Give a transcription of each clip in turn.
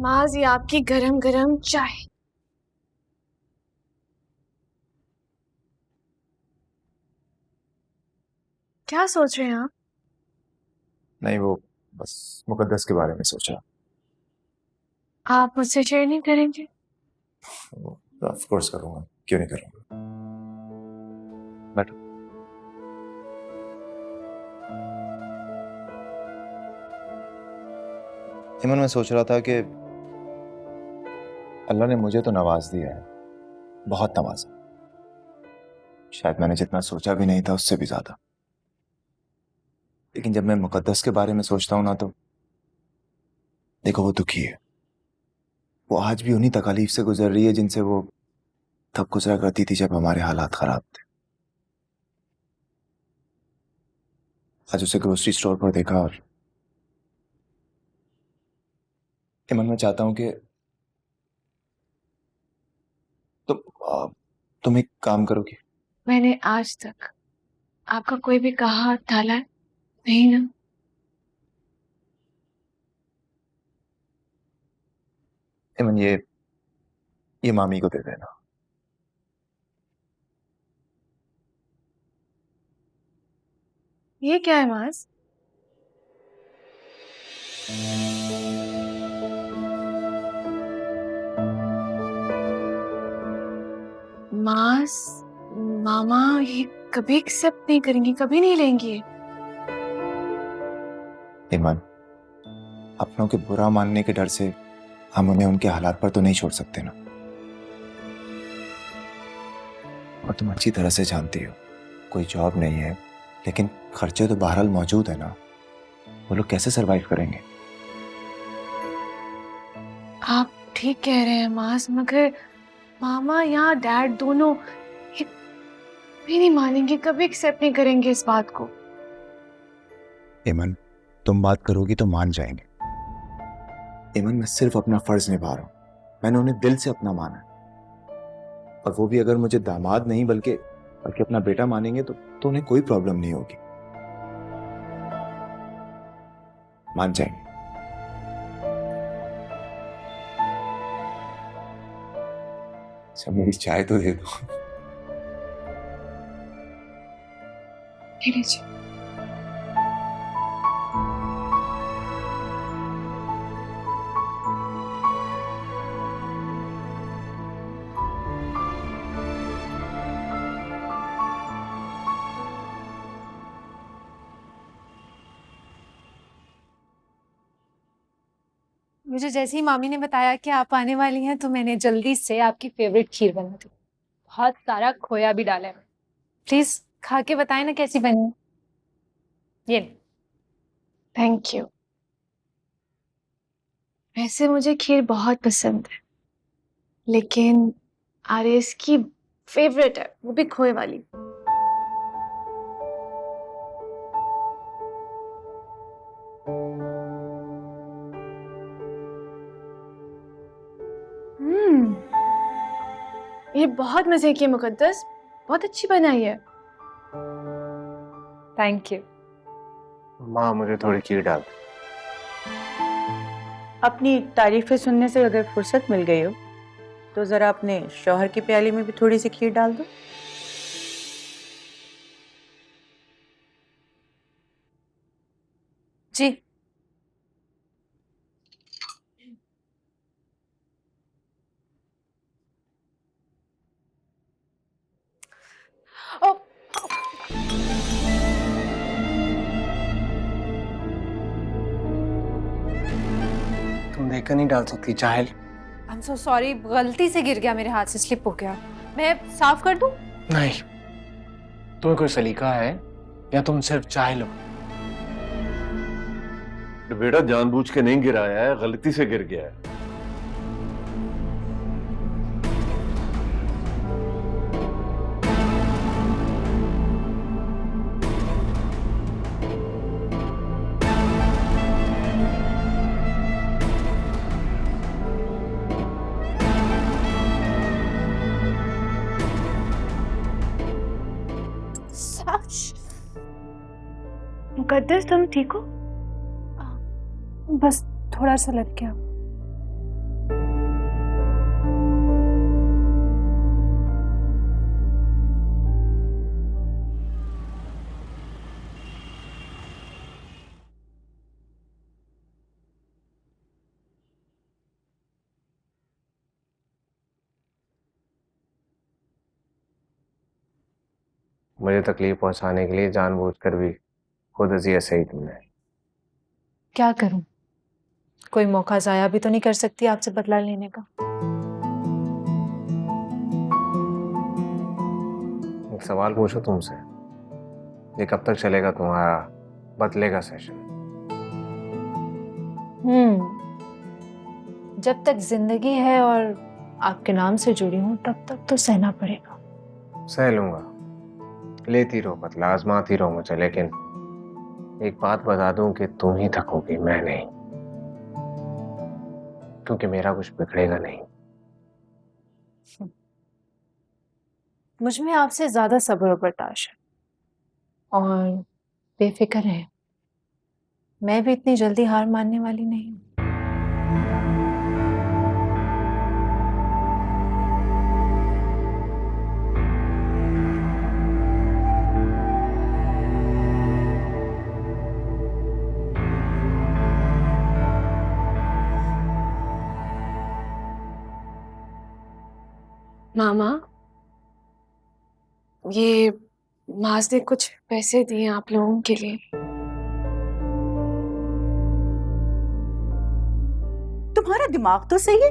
माज, ये आपकी गरम गरम चाय। क्या सोच रहे हैं आप? नहीं, वो बस मुकद्दस के बारे में सोचा। आप मुझसे शेयर नहीं करेंगे? तो ऑफ कोर्स करूंगा, क्यों नहीं करूंगा। बैठो। इमन, मैं सोच रहा था कि अल्लाह ने मुझे तो नवाज दिया है, बहुत नवाजा। शायद मैंने जितना सोचा भी नहीं था उससे भी ज्यादा। लेकिन जब मैं मुकद्दस के बारे में सोचता हूं ना, तो देखो, वो दुखी है। वो आज भी उन्हीं तकालीफ से गुजर रही है जिनसे वो तब गुजरा करती थी जब हमारे हालात खराब थे। आज उसे ग्रोसरी स्टोर पर देखा और इमन, मैं चाहता हूं कि तुम तुम एक काम करोगी। मैंने आज तक आपका कोई भी कहा टाला है? नहीं ना? इमन, ये मामी को दे देना। ये क्या है माज? माज, मामा ये कभी एक्सेप्ट नहीं करेंगी, कभी नहीं लेंगी। इमन, अपनों के बुरा मानने के डर से हम उन्हें उनके हालात पर तो नहीं छोड़ सकते ना। और तुम अच्छी तरह से जानती हो, कोई जॉब नहीं है, लेकिन खर्चे तो बहरहाल मौजूद है ना। वो लोग कैसे सरवाइव करेंगे। आप ठीक कह रहे हैं माज, मगर मामा या डैड दोनों ये भी नहीं मानेंगे, कभी एक्सेप्ट नहीं करेंगे इस बात को। इमन, तुम बात करोगी तो मान जाएंगे। इमन, मैं सिर्फ अपना फर्ज निभा रहा हूं। मैंने उन्हें दिल से अपना माना है। और वो भी अगर मुझे दामाद नहीं बल्कि बल्कि अपना बेटा मानेंगे तो उन्हें कोई प्रॉब्लम नहीं होगी। मान जाएंगे। अच्छा, मेरी चाय तो दे दो। ये लीजिए। मुझे जैसे ही मामी ने बताया कि आप आने वाली हैं तो मैंने जल्दी से आपकी फेवरेट खीर बना दी। बहुत सारा खोया भी डाला है। प्लीज खा के बताएं ना कैसी बनी। ये लो। Thank you. वैसे मुझे खीर बहुत पसंद है, लेकिन आरएस की फेवरेट है, वो भी खोए वाली। हम्म, ये बहुत मजे की है मुकद्दस, बहुत अच्छी बनाई है। Thank you. माँ, मुझे थोड़ी खीर डाल दो। अपनी तारीफें सुनने से अगर फुर्सत मिल गई हो तो जरा अपने शौहर की प्याली में भी थोड़ी सी खीर डाल दो। जी। ओ, तुम देखकर नहीं डाल सकती जाहिल। आई एम सो सॉरी, गलती से गिर गया, मेरे हाथ से स्लिप हो गया। मैं साफ कर दूं? नहीं, तुम्हें कोई सलीका है या तुम सिर्फ जाहिल हो? बेटा जानबूझ के नहीं गिराया है, गलती से गिर गया है। सच? मुकद्दस तुम ठीक हो? बस थोड़ा सा लग गया। मुझे तकलीफ पहुंचाने के लिए जानबूझकर भी खुद अजियत सही तुमने। क्या करूं, कोई मौका जाया भी तो नहीं कर सकती आपसे बदला लेने का। एक सवाल पूछो तुमसे, ये कब तक चलेगा तुम्हारा बदले का सेशन? जब तक जिंदगी है और आपके नाम से जुड़ी हूं तब तक तो सहना पड़ेगा। सह लूंगा, लेती रहो बदला, आजमाती रहो मुझे, लेकिन एक बात बता दूं कि तुम ही थकोगी, मैं नहीं, क्योंकि मेरा कुछ बिगड़ेगा नहीं। मुझ में आपसे ज्यादा सब्र और बर्दाश्त है और बेफिक्र है। मैं भी इतनी जल्दी हार मानने वाली नहीं हूं। मामा, ये माज ने कुछ पैसे दिए आप लोगों के लिए। तुम्हारा दिमाग तो सही है।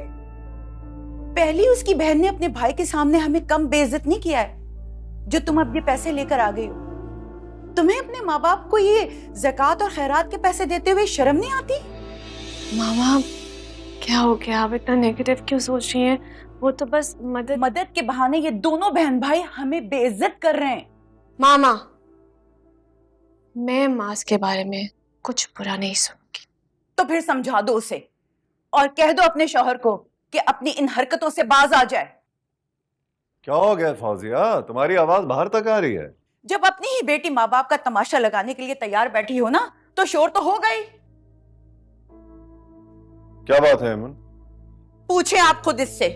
पहली उसकी बहन ने अपने भाई के सामने हमें कम बेइज्जत नहीं किया है जो तुम अब ये पैसे लेकर आ गई हो। तुम्हें अपने माँ बाप को ये ज़कात और खैरात के पैसे देते हुए शर्म नहीं आती? मामा क्या हो गया, आप इतना नेगेटिव क्यों सोच रही हैं? वो तो बस मदद के बहाने ये दोनों बहन भाई हमें बेइज्जत कर रहे हैं। मामा, मैं माज के बारे में कुछ बुरा नहीं सुनूंगी। तो फिर समझा दो उसे और कह दो अपने शौहर को कि अपनी इन हरकतों से बाज आ जाए। क्या हो गया फौजिया, तुम्हारी आवाज बाहर तक आ रही है। जब अपनी ही बेटी माँ बाप का तमाशा लगाने के लिए तैयार बैठी हो ना, तो शोर तो होगा ही। क्या बात है अमन? पूछे आप खुद इससे।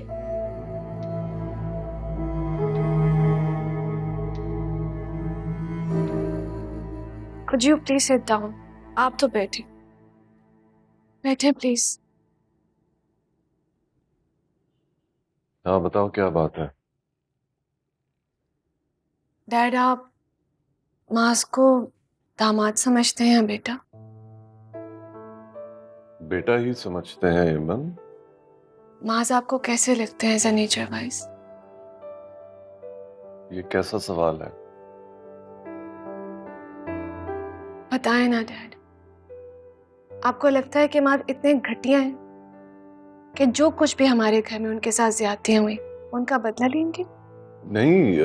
Could you please sit down? आप तो बैठे बैठे प्लीज। हाँ बताओ क्या बात है। डैड, आप माज को दामाद समझते हैं बेटा? बेटा ही समझते हैं अमन। माज आपको कैसे लगते हैं एज अ नेचर वाइज? ये कैसा सवाल है? बताएं ना डैड। आपको लगता है कि माँ इतने घटिया हैं कि जो कुछ भी हमारे घर में उनके साथ ज्यादतियां हुई उनका बदला लेंगे? नहीं,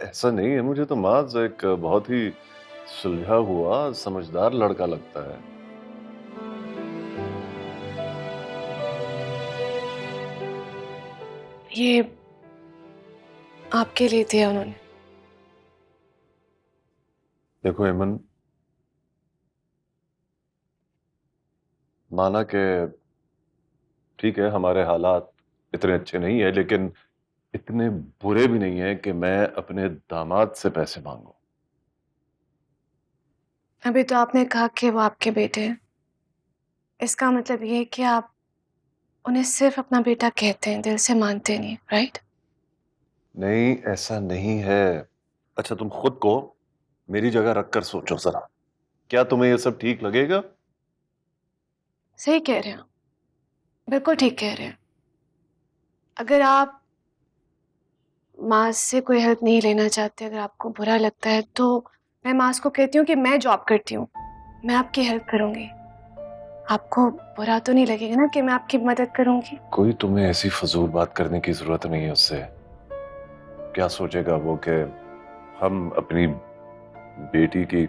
ऐसा नहीं है। मुझे तो माज एक बहुत ही सुलझा हुआ समझदार लड़का लगता है। ये आपके लिए दिया उन्होंने। देखो अमन, माना कि ठीक है हमारे हालात इतने अच्छे नहीं है, लेकिन इतने बुरे भी नहीं है कि मैं अपने दामाद से पैसे मांगू। अभी तो आपने कहा कि वो आपके बेटे हैं। इसका मतलब ये है कि आप उन्हें सिर्फ अपना बेटा कहते हैं, दिल से मानते नहीं, राइट? नहीं, ऐसा नहीं है। अच्छा, तुम खुद को मेरी जगह रखकर सोचो जरा, क्या तुम्हें ये सब ठीक लगेगा? सही कह रहे हैं, बिल्कुल ठीक कह रहे हैं। अगर आप माँ से कोई हेल्प नहीं लेना चाहते, अगर आपको बुरा लगता है, तो मैं माँ को कहती हूँ कि मैं जॉब करती हूँ, मैं आपकी हेल्प करूंगी। आपको बुरा तो नहीं लगेगा ना कि मैं आपकी मदद करूंगी? कोई तुम्हें ऐसी फजूल बात करने की जरूरत नहीं है उससे। क्या सोचेगा वो कि हम अपनी बेटी की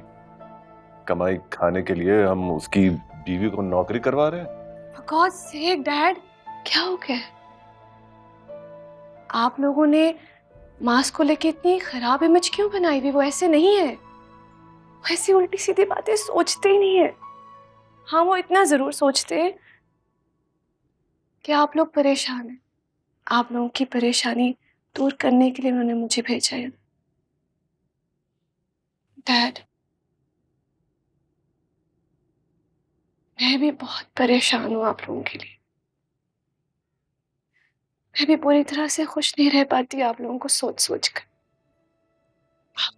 कमाई खाने के लिए हम उसकी बीवी को नौकरी करवा रहे हैं? For God's sake, डैड, क्या हो गया? आप लोगों ने मास को लेके इतनी खराब इमेज क्यों बनाई हुई? वो ऐसे नहीं है, वो ऐसी उल्टी सीधी बातें सोचते ही नहीं है। हाँ, वो इतना जरूर सोचते हैं कि आप लोग परेशान हैं। आप लोगों की परेशानी दूर करने के लिए उन्होंने मुझे भेजा है। डैड, मैं भी बहुत परेशान हूँ आप लोगों के लिए। मैं भी पूरी तरह से खुश नहीं रह पाती आप लोगों को सोच सोच कर। आप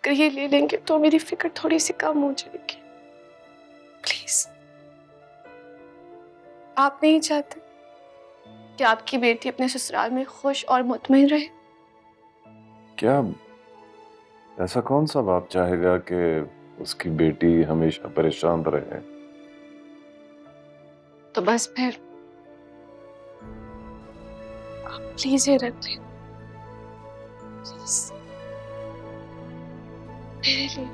अगर ये ले लेंगे तो मेरी फिक्र थोड़ी सी कम हो जाएगी। प्लीज, आप नहीं चाहते कि आपकी बेटी अपने ससुराल में खुश और मुतमईन रहे? क्या ऐसा कौन सा बाप चाहेगा कि उसकी बेटी हमेशा परेशान रहे? तो बस फिर आप प्लीज ये रख लें, प्लीज, मेरे लिए।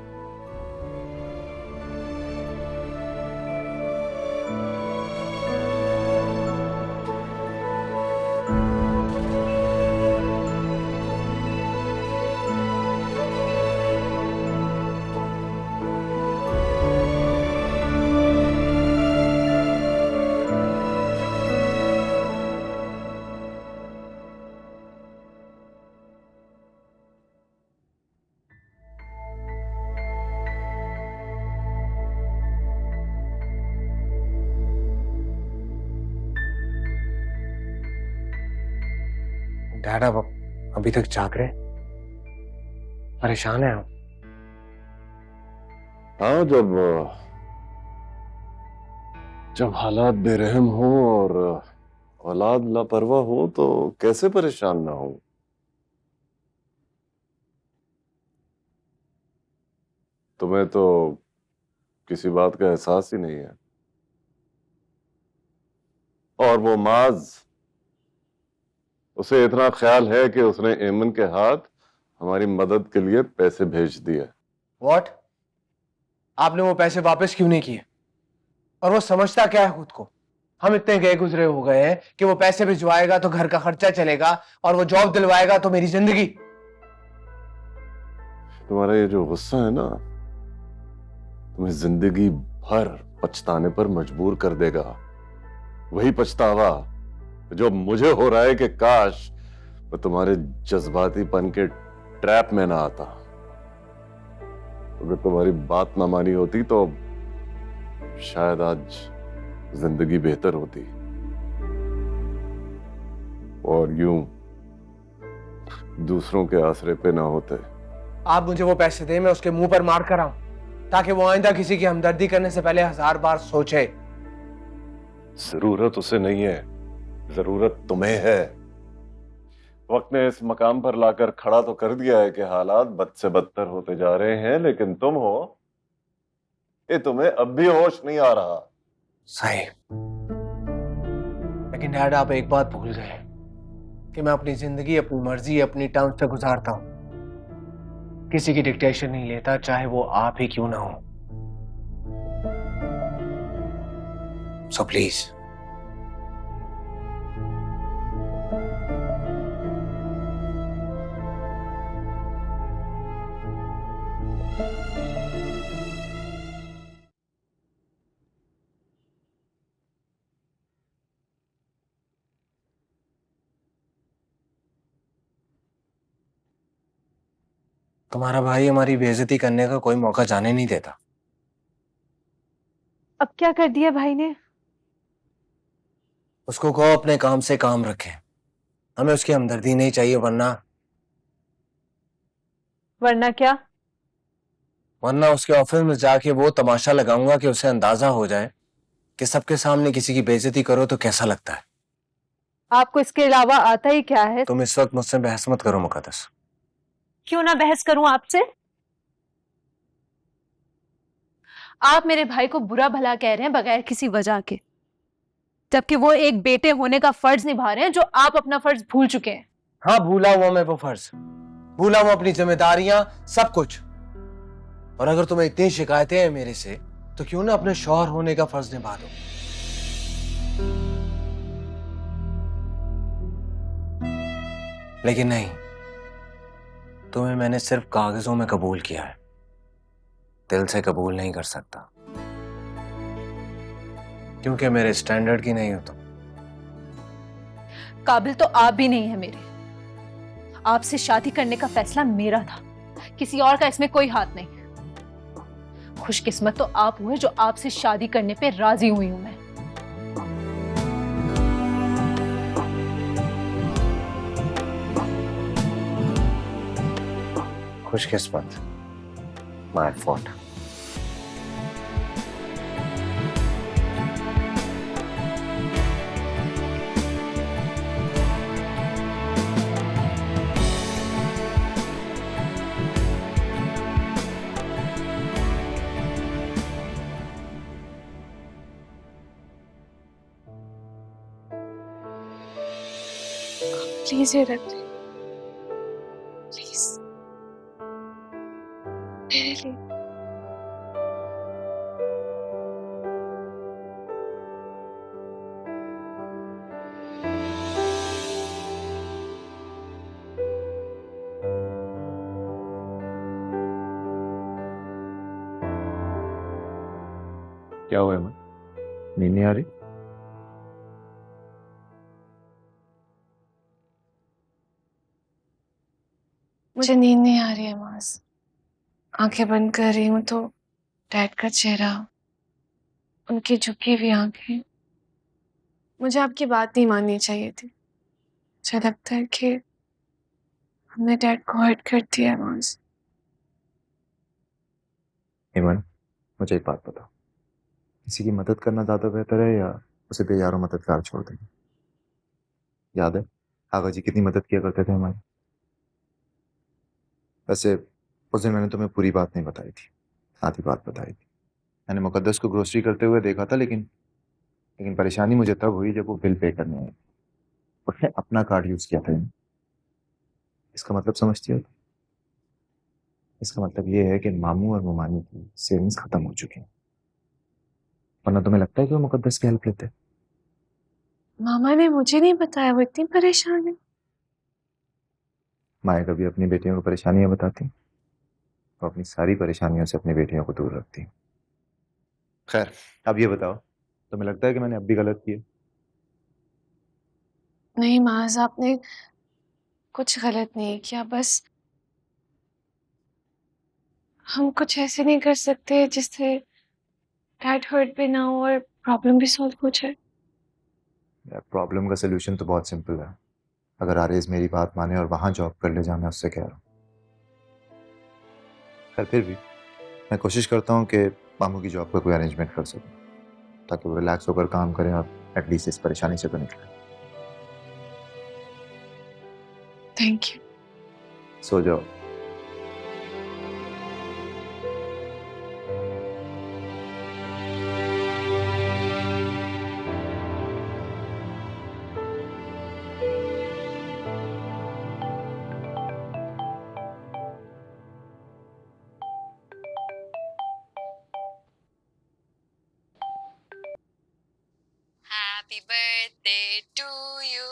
डैड आप अभी तक जाग रहे? परेशान है आप? हाँ, जब हालात बेरहम हो और औलाद लापरवाह हो तो कैसे परेशान ना हो। तुम्हें तो किसी बात का एहसास ही नहीं है। और वो माज, उसे इतना ख्याल है कि उसने एमन के हाथ हमारी मदद के लिए पैसे भेज दिए। व्हाट? आपने वो पैसे वापस क्यों नहीं किए? और वो समझता क्या है खुद को? हम इतने गए गुजरे हो गए हैं कि वो पैसे भिजवाएगा तो घर का खर्चा चलेगा और वो जॉब दिलवाएगा तो मेरी जिंदगी। तुम्हारा ये जो गुस्सा है ना, तुम्हें जिंदगी भर पछताने पर मजबूर कर देगा। वही पछतावा जो मुझे हो रहा है कि काश मैं तुम्हारे जज्बातीपन के ट्रैप में ना आता। अगर तुम्हारी बात ना मानी होती तो शायद आज जिंदगी बेहतर होती। और यूं दूसरों के आसरे पे ना होते। आप मुझे वो पैसे दें, मैं उसके मुंह पर मार कर आऊं ताकि वो आइंदा किसी की हमदर्दी करने से पहले 1000 बार सोचे। जरूरत उसे नहीं है, जरूरत तुम्हें है। वक्त ने इस मकाम पर लाकर खड़ा तो कर दिया है कि हालात बद से बदतर होते जा रहे हैं, लेकिन तुम हो, ये तुम्हें अब भी होश नहीं आ रहा। सही, लेकिन डैड आप एक बात भूल गए कि मैं अपनी जिंदगी अपनी मर्जी अपनी टर्म से गुजारता हूं। किसी की डिक्टेशन नहीं लेता, चाहे वो आप ही क्यों ना हो। सो प्लीज तुम्हारा भाई हमारी बेइज्जती करने का कोई मौका जाने नहीं देता। अब क्या कर दिया भाई ने? उसको कहो अपने काम से काम रखे। हमें उसकी हमदर्दी नहीं चाहिए, वरना क्या? वरना उसके ऑफिस में जाके वो तमाशा लगाऊंगा कि उसे अंदाजा हो जाए कि सबके सामने किसी की बेइज्जती करो तो कैसा लगता है। आपको इसके अलावा आता ही क्या है? तुम इस वक्त मुझसे बहस मत करो मुकद्दस। क्यों ना बहस करूं आपसे? आप मेरे भाई को बुरा भला कह रहे हैं बगैर किसी वजह के, जबकि वो एक बेटे होने का फर्ज निभा रहे हैं जो आप अपना फर्ज भूल चुके हैं। हाँ, भूला हुआ मैं वो फर्ज, भूला हुआ अपनी जिम्मेदारियां, सब कुछ। और अगर तुम्हें इतनी शिकायतें हैं मेरे से तो क्यों ना अपने शौहर होने का फर्ज निभा दो। लेकिन नहीं, तुम्हें मैंने सिर्फ कागजों में कबूल किया है, दिल से कबूल नहीं कर सकता, क्योंकि मेरे स्टैंडर्ड की नहीं हो तुम। काबिल तो आप भी नहीं है मेरे। आपसे शादी करने का फैसला मेरा था, किसी और का इसमें कोई हाथ नहीं। खुशकिस्मत तो आप हुए जो आपसे शादी करने पे राजी हुई हूं मैं। खुशकिस्मत? My fault. प्लीज ये रख ले, प्लीज मेरे लिए। क्या हुआ अमन? नींद नहीं आ रही? मुझे नींद नहीं आ रही है मास। आंखें बंद कर रही हूँ तो डैड का चेहरा, उनकी झुकी हुई आंखें। मुझे आपकी बात नहीं माननी चाहिए थी। मुझे लगता है कि हमने डैड को हर्ट कर दिया है मास। इमन, मुझे एक बात बताओ, किसी की मदद करना ज्यादा बेहतर है या उसे बेयारों मददगार छोड़ देना? याद है आगा जी कितनी मदद किया करते थे हमारी? वैसे उस दिन मैंने तुम्हें पूरी बात नहीं बताई थी, आधी बात बताई थी। मैंने मुकद्दस को ग्रोसरी करते हुए देखा था, लेकिन लेकिन परेशानी मुझे तब हुई जब वो बिल पे करने आई। उसने अपना कार्ड यूज किया था। इसका मतलब समझती हो? इसका मतलब ये है कि मामू और मुमानी की सेविंग्स खत्म हो चुकी हैं। वरना तुम्हें लगता है कि वो मुकद्दस की हेल्प लेते? मामा ने मुझे नहीं बताया, वो इतनी परेशान है। माए कभी अपनी बेटियों को परेशानियां बताती, वो अपनी सारी परेशानियों से अपनी बेटियों को दूर रखती। खैर, अब ये बताओ, तुम्हें लगता है कि मैंने अब भी गलत किया? नहीं माज, आपने कुछ गलत नहीं किया। बस हम कुछ ऐसे नहीं कर सकते जिससे डैड हर्ट भी ना हो और प्रॉब्लम भी सॉल्व हो जाए। यार, प्रॉब्लम का सोल्यूशन तो बहुत सिंपल है। अगर आरेज मेरी बात माने और वहां जॉब कर ले जहां मैं उससे कह रहा हूँ। खैर, फिर भी मैं कोशिश करता हूँ कि मामू की जॉब का कोई अरेंजमेंट कर सकूं, ताकि वो रिलैक्स होकर काम करें और एटलीस्ट इस परेशानी से तो निकले। Thank you. सो जाओ। Happy birthday to you.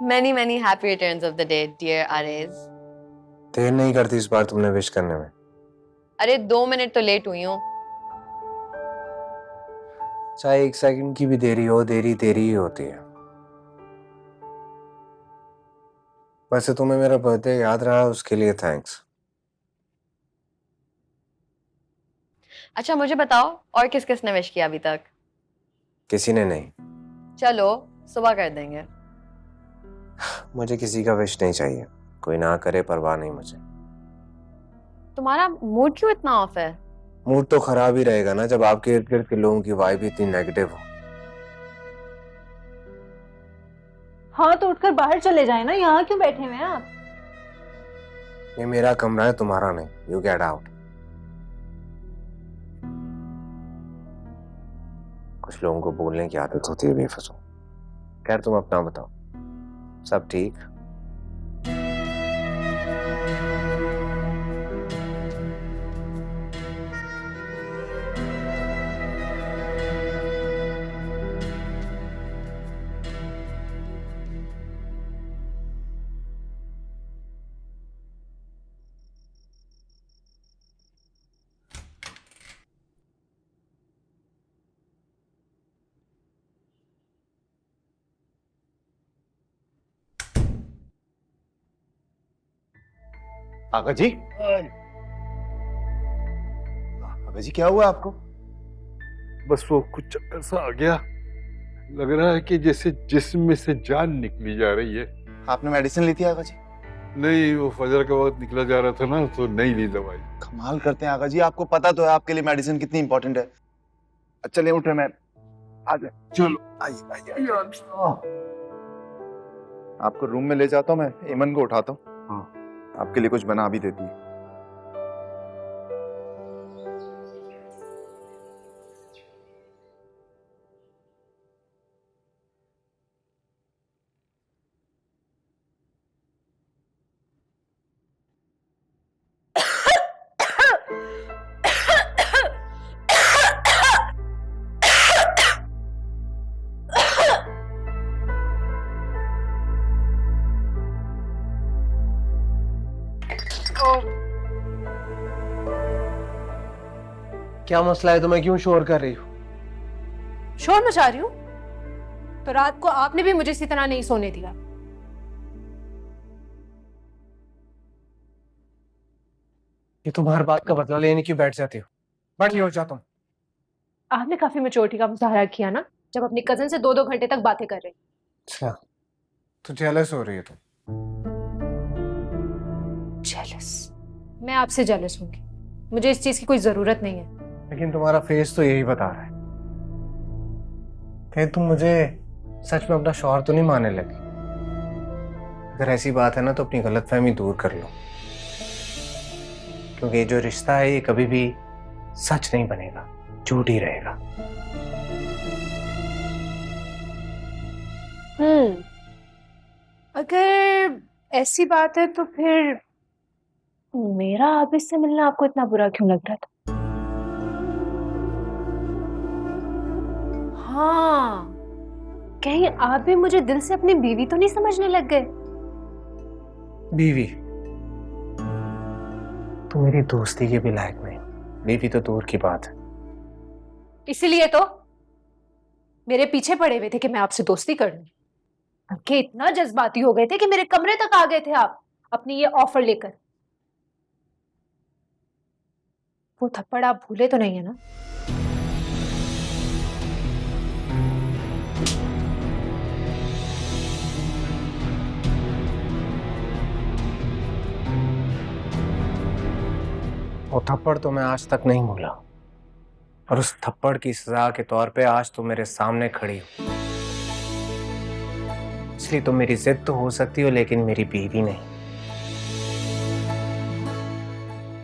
Many happy returns of the day, dear Arez. देर नहीं करती इस बार तुमने विश करने में। अरे 2 मिनट तो लेट हुई हूँ। चाहे 1 सेकंड की भी देरी हो, देरी देरी ही होती है। वैसे तुम्हें मेरा बर्थडे याद रहा, उसके लिए थैंक्स। अच्छा मुझे बताओ, और किस किसने विश किया अभी तक? किसी ने नहीं। चलो सुबह कर देंगे। मुझे किसी का विश नहीं चाहिए, कोई ना करे परवाह नहीं मुझे। तुम्हारा मूड क्यों इतना ऑफ है? मूड तो खराब ही रहेगा ना जब आपके इर्द गिर्द के लोगों की वाइब इतनी नेगेटिव हो। हाँ तो उठकर बाहर चले जाए ना, यहाँ क्यों बैठे हुए हैं आप? ये मेरा कमरा है, तुम्हारा नहीं। You get out. कुछ लोगों को बोलने की आदत होती है बेफजूल। खैर तुम अपना बताओ, सब ठीक? आगा जी, आगा जी क्या हुआ आपको? बस वो कुछ चक्कर सा आ गया। लग रहा है कि जैसे जिस्म में से जान निकली जा रही है। आपने मेडिसिन ली थी आगा जी? नहीं, वो फजर के वक्त निकला जा रहा था ना, तो नहीं ली दवाई। कमाल करते हैं आगा जी, आपको पता तो है आपके लिए मेडिसिन कितनी इंपॉर्टेंट है। चलिए उठे, मैं आ जाए। चलो। आइए। आपको रूम में ले जाता हूँ, मैं ईमन को उठाता हूँ। हाँ। आपके लिए कुछ बना भी देती है। क्या मसला है? तुम्हें क्यों शोर कर रही हो? शोर मचा रही हूँ? तो रात को आपने भी मुझे इसी तरह नहीं सोने दिया। ये तुम हर बात का बदला लेने क्यों बैठ जाती हो? बैठ हो जा तुम। आपने काफी मैच्योरिटी का मुजाहरा किया ना, जब अपनी कजन से 2-2 घंटे तक बातें कर रहे। अच्छा, तो जेलस हो रही है तुम? जेलस? मैं आपसे जेलस होंगी? मुझे इस चीज की कोई जरूरत नहीं है। लेकिन तुम्हारा फेस तो यही बता रहा है। कहीं तुम मुझे सच में अपना शौहर तो नहीं मानने लगी? अगर ऐसी बात है ना तो अपनी गलतफहमी दूर कर लो, क्योंकि ये जो रिश्ता है ये कभी भी सच नहीं बनेगा, झूठ ही रहेगा। अगर ऐसी बात है तो फिर मेरा आबिद से मिलना आपको इतना बुरा क्यों लग रहा था? हाँ, कहीं आप भी मुझे दिल से अपनी बीवी तो नहीं समझने लग गए? बीवी? तो मेरी दोस्ती के भी लायक नहीं, बीवी तो दूर की बात है। इसीलिए तो मेरे पीछे पड़े हुए थे कि मैं आपसे दोस्ती कर लूं। आपके इतना जज्बाती हो गए थे कि मेरे कमरे तक आ गए थे आप अपनी ये ऑफर लेकर। वो थप्पड़ आप भूले तो नहीं है ना? वो थप्पड़ तो मैं आज तक नहीं भूला, और उस थप्पड़ की सजा के तौर पे आज तुम मेरे सामने खड़ी हो। इसलिए तुम मेरी जिद तो हो सकती हो, लेकिन मेरी बीवी नहीं,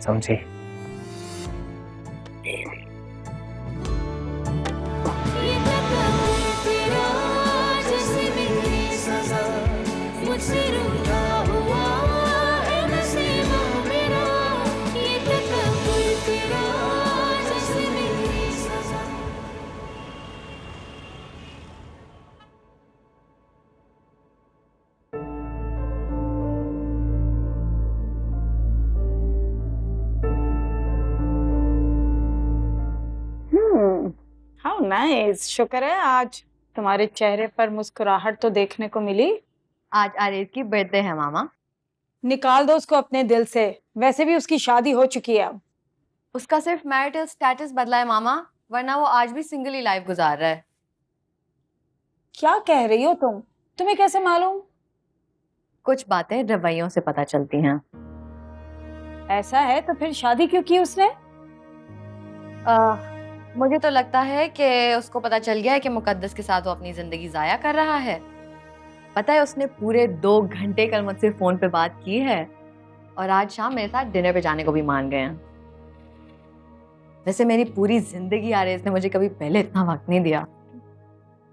समझी? How nice. शुक्र है आज तुम्हारे चेहरे पर मुस्कुराहट तो देखने को मिली। आज आरिफ की बर्थडे है मामा। निकाल दो उसको अपने दिल से, वैसे भी उसकी शादी हो चुकी है अब। उसका सिर्फ मैरिटल स्टेटस बदला है मामा, वरना वो आज भी सिंगल ही लाइफ गुजार रहा है। क्या कह रही हो तुम? तुम्हें कैसे मालूम? कुछ बातें रवैयों से पता चलती हैं। ऐसा है तो फिर शादी क्यों की उसने? मुझे तो लगता है कि उसको पता चल गया है कि मुकद्दस के साथ वो अपनी जिंदगी जाया कर रहा है। पता है उसने पूरे 2 घंटे कल मुझसे फोन पे बात की है, और आज शाम मेरे साथ डिनर पे जाने को भी मान गए हैं। वैसे मेरी पूरी जिंदगी आरिफ ने मुझे कभी पहले इतना वक्त नहीं दिया।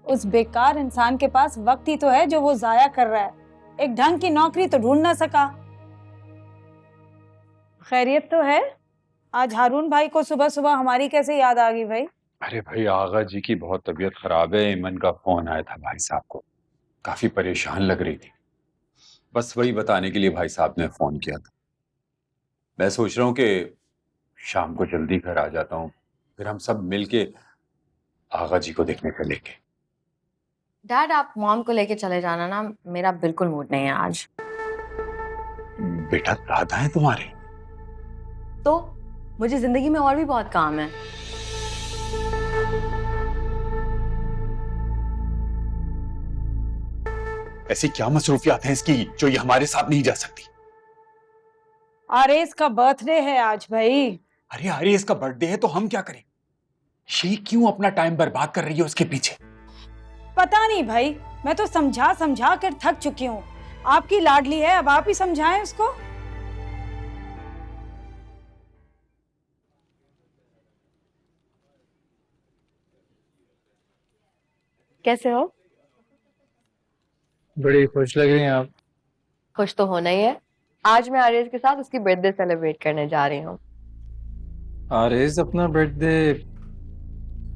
उस बेकार इंसान के पास वक्त ही तो है जो वो जाया कर रहा है। एक ढंग की नौकरी तो ढूंढ ना सका। खैरियत तो है? आज हारून भाई को सुबह सुबह हमारी कैसे याद आ गई भाई? अरे भाई, आगा जी की बहुत तबीयत खराब है। ईमन का फोन आया था भाई साहब को, काफी परेशान लग रही थी। बस वही बताने के लिए भाई साहब ने फोन किया था। मैं सोच रहा हूँ कि शाम को जल्दी घर आ जाता हूँ, फिर हम सब मिलके आगा जी को देखने चलेंगे। डैड, आप मॉम को लेके चले जाना ना, मेरा बिल्कुल मूड नहीं है आज। बेटा दादा है तुम्हारे? तो मुझे जिंदगी में और भी बहुत काम है। ऐसी क्या मसरूफियात हैं इसकी जो ये हमारे साथ नहीं जा सकती? आरेस का बर्थडे है आज भाई। अरे अरे इसका बर्थडे है तो हम क्या करें? ये क्यों अपना टाइम बर्बाद कर रही है उसके पीछे? पता नहीं भाई, मैं तो समझा समझा कर थक चुकी हूँ। आपकी लाडली है, अब आप ही समझाएं उसको। कैसे हो? बड़ी खुश लग रही हैं आप। खुश तो होना ही है। आज मैं आर्यस के साथ उसकी बर्थडे सेलिब्रेट करने जा रही हूँ। आरेज अपना बर्थडे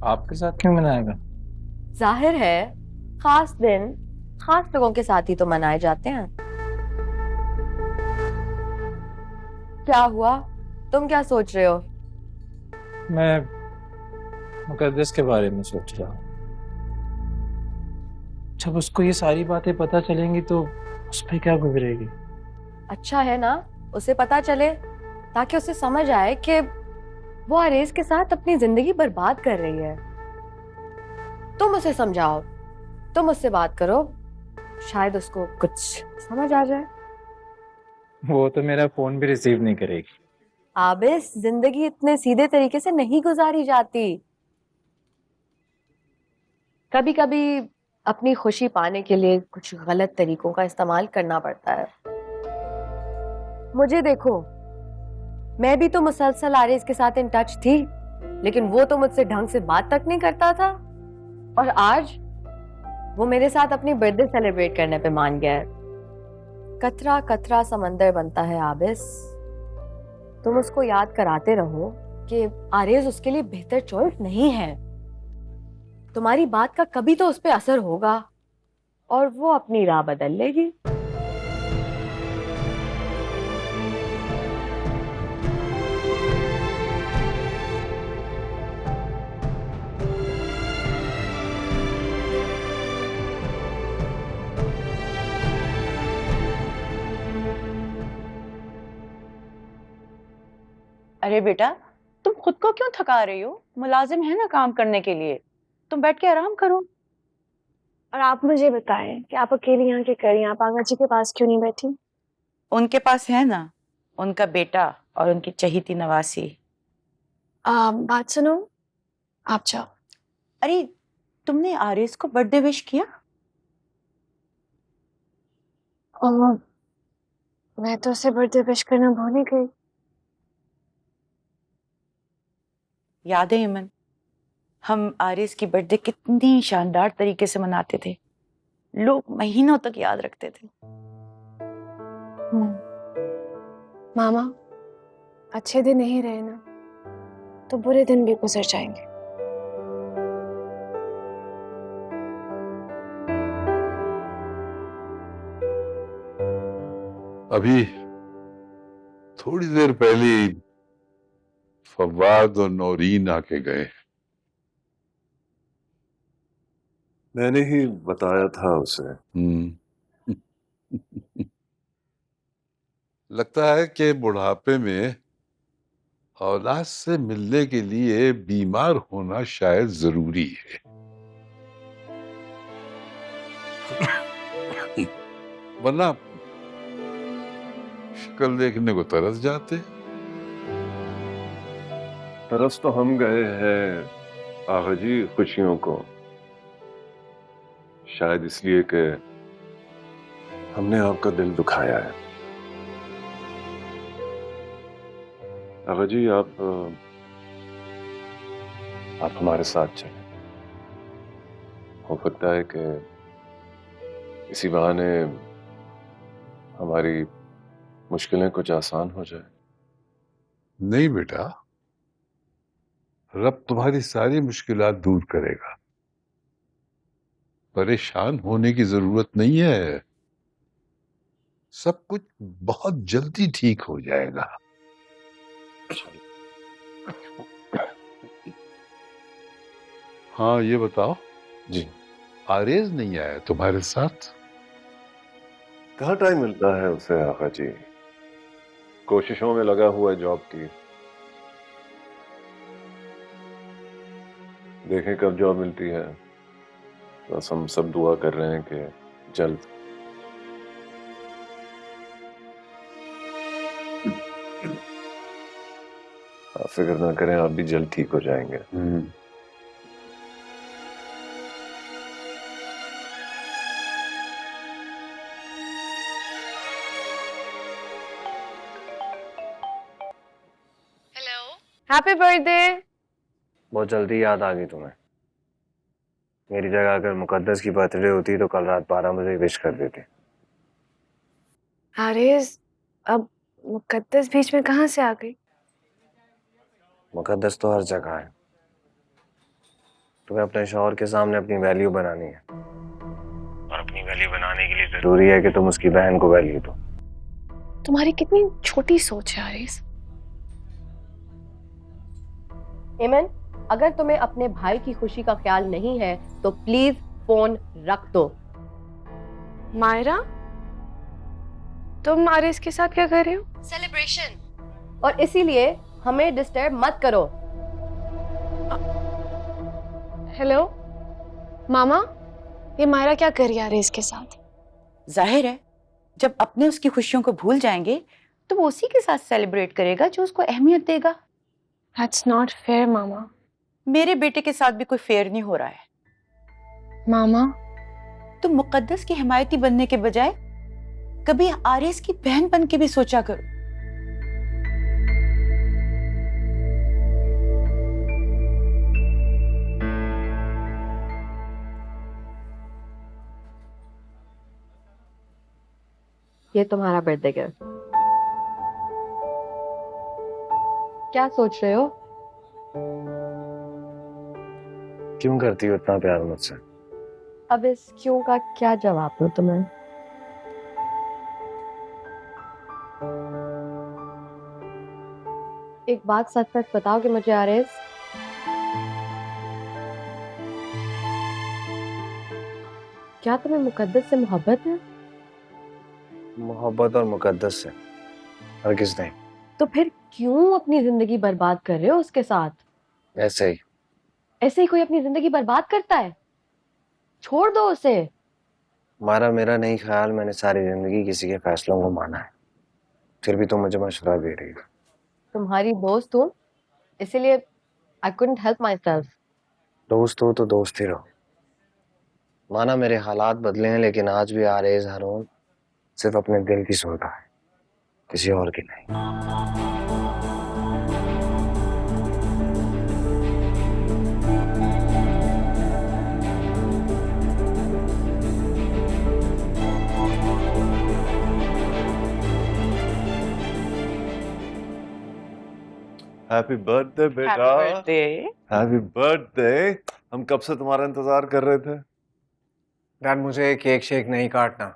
आपके साथ क्यों मनाएगा? जाहिर है, खास दिन खास लोगों के साथ ही तो मनाए जाते हैं। क्या हुआ? तुम क्या सोच रहे हो? मैं मुकद्दस के बारे में सोच रहा हूँ। जब उसको ये सारी बातें पता चलेंगी तो उस पर क्या गुजरेगी? अच्छा है ना, उसे पता चले, ताकि उसे समझ आए कि वो आरेज के साथ अपनी जिंदगी बर्बाद कर रही है। तुम उसे समझाओ, तुम उससे बात करो, शायद उसको कुछ समझ आ जाए। वो तो मेरा फोन भी रिसीव नहीं करेगी। आबिस, जिंदगी इतने सीधे तरीके से नहीं गुजारी जाती। कभी कभी अपनी खुशी पाने के लिए कुछ गलत तरीकों का इस्तेमाल करना पड़ता है। मुझे देखो, मैं भी तो मुसलसल आरिस के साथ इन टच थी, लेकिन वो तो मुझसे ढंग से बात तक नहीं करता था। और आज वो मेरे साथ अपनी बर्थडे सेलिब्रेट करने पे मान गया है। कतरा कतरा समंदर बनता है आबिस। तुम उसको याद कराते रहो कि आरेज उसके लिए बेहतर चॉइस नहीं है। तुम्हारी बात का कभी तो उस पर असर होगा और वो अपनी राह बदल लेगी। अरे बेटा, तुम खुद को क्यों थका रही हो? मुलाजिम है ना काम करने के लिए, तुम बैठ के आराम करो। और आप मुझे बताएं कि आप अकेली यहाँ क्या कर रही हैं? आप आगा जी के पास क्यों नहीं बैठी? उनके पास है ना उनका बेटा और उनकी चहीती नवासी। बात सुनो, आप जाओ। अरे, तुमने आरिस को बर्थडे विश किया? और मैं तो उसे बर्थडे विश करना भूल ही गई। याद है इमन, हम आरिस की बर्थडे कितनी शानदार तरीके से मनाते थे, लोग महीनों तक याद रखते थे। मामा, अच्छे दिन नहीं रहे ना तो बुरे दिन भी गुजर जाएंगे। अभी थोड़ी देर पहले फवाद और नौरीन आके गए। मैंने ही बताया था उसे। लगता है कि बुढ़ापे में औलाद से मिलने के लिए बीमार होना शायद जरूरी है। वरना शक्ल देखने को तरस जाते। तरस तो हम गए हैं आगा जी खुशियों को, शायद इसलिए कि हमने आपका दिल दुखाया है। आगा जी, आप हमारे साथ चलें। हो सकता है कि इसी बहाने हमारी मुश्किलें कुछ आसान हो जाए। नहीं बेटा, रब तुम्हारी सारी मुश्किलात दूर करेगा। परेशान होने की जरूरत नहीं है, सब कुछ बहुत जल्दी ठीक हो जाएगा। हाँ, ये बताओ जी, आरेज नहीं आया तुम्हारे साथ? कहाँ टाइम मिलता है उसे आका जी, कोशिशों में लगा हुआ है जॉब की। देखें कब जॉब मिलती है। बस हम सब दुआ कर रहे हैं कि जल्द। आप फिक्र ना करें, आप भी जल्द ठीक हो जाएंगे। Happy birthday. बहुत जल्दी याद आ गई तुम्हें। मेरी जगह अगर मुकद्दस की बर्थडे होती तो कल रात 12 बजे विश कर देते। हारिस, अब मुकद्दस बीच में कहाँ से आ गई? मुकद्दस तो हर जगह है। तुम्हें अपने शौहर के सामने अपनी वैल्यू बनानी है, और अपनी वैल्यू बनाने के लिए जरूरी है कि तुम उसकी बहन को वैल्यू दो। तुम्हारी कितनी छोटी सोच है हारिस। इमन, अगर तुम्हें अपने भाई की खुशी का ख्याल नहीं है तो प्लीज फोन रख दो। मायरा, तुम हारिस के साथ क्या कर रहे हो? सेलिब्रेशन, और इसीलिए हमें डिस्टर्ब मत करो। हेलो मामा, ये मायरा क्या कर रही है हारिस के साथ? जाहिर है जब अपने उसकी खुशियों को भूल जाएंगे तो वो उसी के साथ सेलिब्रेट करेगा जो उसको अहमियत देगा। That's not fair मामा। मेरे बेटे के साथ भी कोई फेयर नहीं हो रहा है। मामा, तुम मुकद्दस की हिमायती बनने के बजाय कभी आरिस की बहन बन के भी सोचा करो। ये तुम्हारा बर्थडे गिफ्ट। क्या सोच रहे हो? क्यों करती हो इतना प्यार मुझसे? अब इस क्यों का क्या जवाब दूं तुम्हें? एक बात सच सच बताओ कि मुझे आरिस, क्या तुम्हें मुकद्दस से मोहब्बत है? मोहब्बत और मुकद्दस से हरगिज़ नहीं। तो फिर क्यों अपनी जिंदगी बर्बाद कर रहे हो उसके साथ? ऐसे ही। ऐसे ही कोई अपनी जिंदगी बर्बाद करता है? छोड़ दो उसे। मारा मेरा नहीं ख्याल, मैंने सारी जिंदगी किसी के फैसलों को माना है, फिर भी तुम मुझे मशवरा दे रही हो। तुम्हारी दोस्त हूँ, इसीलिए I couldn't help myself। दोस्त हो तो दोस्त ही रहो। माना मेरे हालात बदले हैं, लेकिन आज भी आरेज हारून सिर्फ अपने दिल की सुनता है, किसी और की नहीं। हैप्पी बर्थडे बेटा। Happy birthday. हम कब से तुम्हारा इंतजार कर रहे थे। डैड, मुझे केक शेक नहीं काटना।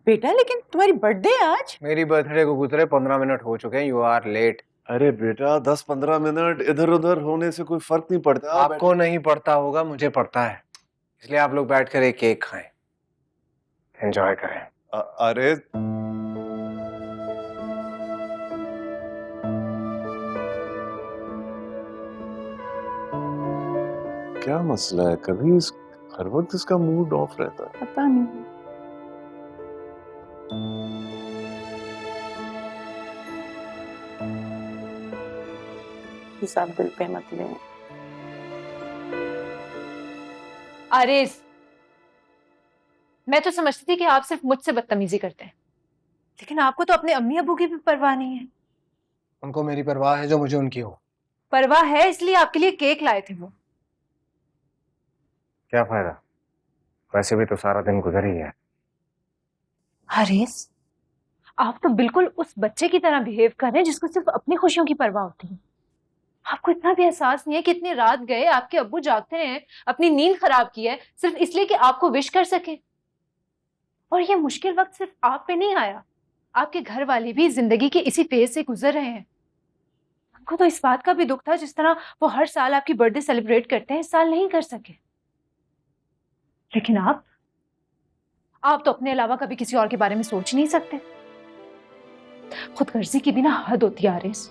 बेटा, लेकिन तुम्हारी बर्थडे आज। मेरी बर्थडे को गुजरे 15 मिनट हो चुके हैं। You are late. अरे बेटा, 10-15 मिनट इधर उधर होने से कोई फर्क नहीं पड़ता। आपको नहीं पड़ता होगा, मुझे पड़ता है, इसलिए आप लोग बैठकर एक केक खाएं, एंजॉय करें। अरे क्या मसला है? कभी हर वक्त इसका मूड ऑफ रहता है। पता नहीं। हिसाब दिल पे मत ले। आरिस, मैं तो समझती थी कि आप सिर्फ मुझसे बदतमीजी करते हैं, लेकिन आपको तो अपने अम्मी अबू की भी परवाह नहीं है। उनको मेरी परवाह है जो मुझे उनकी हो। परवाह है इसलिए आपके लिए केक लाए थे वो। क्या फायदा, वैसे भी तो सारा दिन गुजर ही है। आरिस, आप तो बिल्कुल उस बच्चे की तरह बिहेव कर रहे हैं जिसको सिर्फ अपनी खुशियों की परवाह होती है। आपको इतना भी एहसास नहीं है कि इतनी रात गए आपके अब्बू जागते हैं, अपनी नींद खराब की है सिर्फ इसलिए कि आपको विश कर सके। और ये मुश्किल वक्त सिर्फ आप पे नहीं आया, आपके घर वाले भी जिंदगी के इसी फेज से गुजर रहे हैं। उनको तो इस बात का भी दुख था जिस तरह वो हर साल आपकी बर्थडे सेलिब्रेट करते हैं, इस साल नहीं कर सके। लेकिन आप तो अपने अलावा कभी किसी और के बारे में सोच नहीं सकते। खुदगर्जी की भी ना हद होती है आरिस।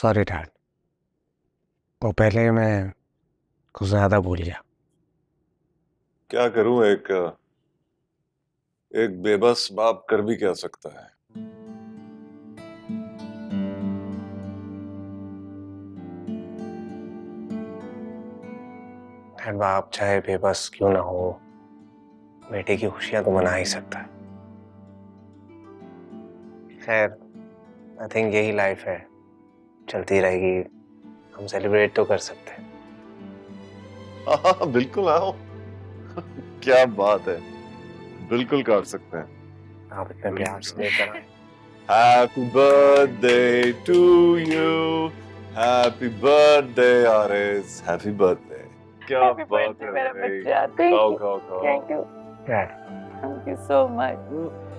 सॉरी डैड, वो पहले मैं कुछ ज्यादा भूल गया। क्या करूं, एक बेबस बाप कर भी क्या सकता है। डैड, बाप चाहे बेबस क्यों ना हो, बेटे की खुशियां तो मना ही सकता है। खैर, आई थिंक यही लाइफ है, चलती रहेगी, हम सेलिब्रेट तो कर सकते हैं। हाँ बिल्कुल आओ। क्या बात है, बिल्कुल कर सकते हैं। आप इतने प्यार से लेकर आए। Happy birthday to you, happy birthday Aris, happy birthday. क्या बात है मेरा भाई। बच्चा, खाओ खाओ खाओ। Thank you dad, thank you so much.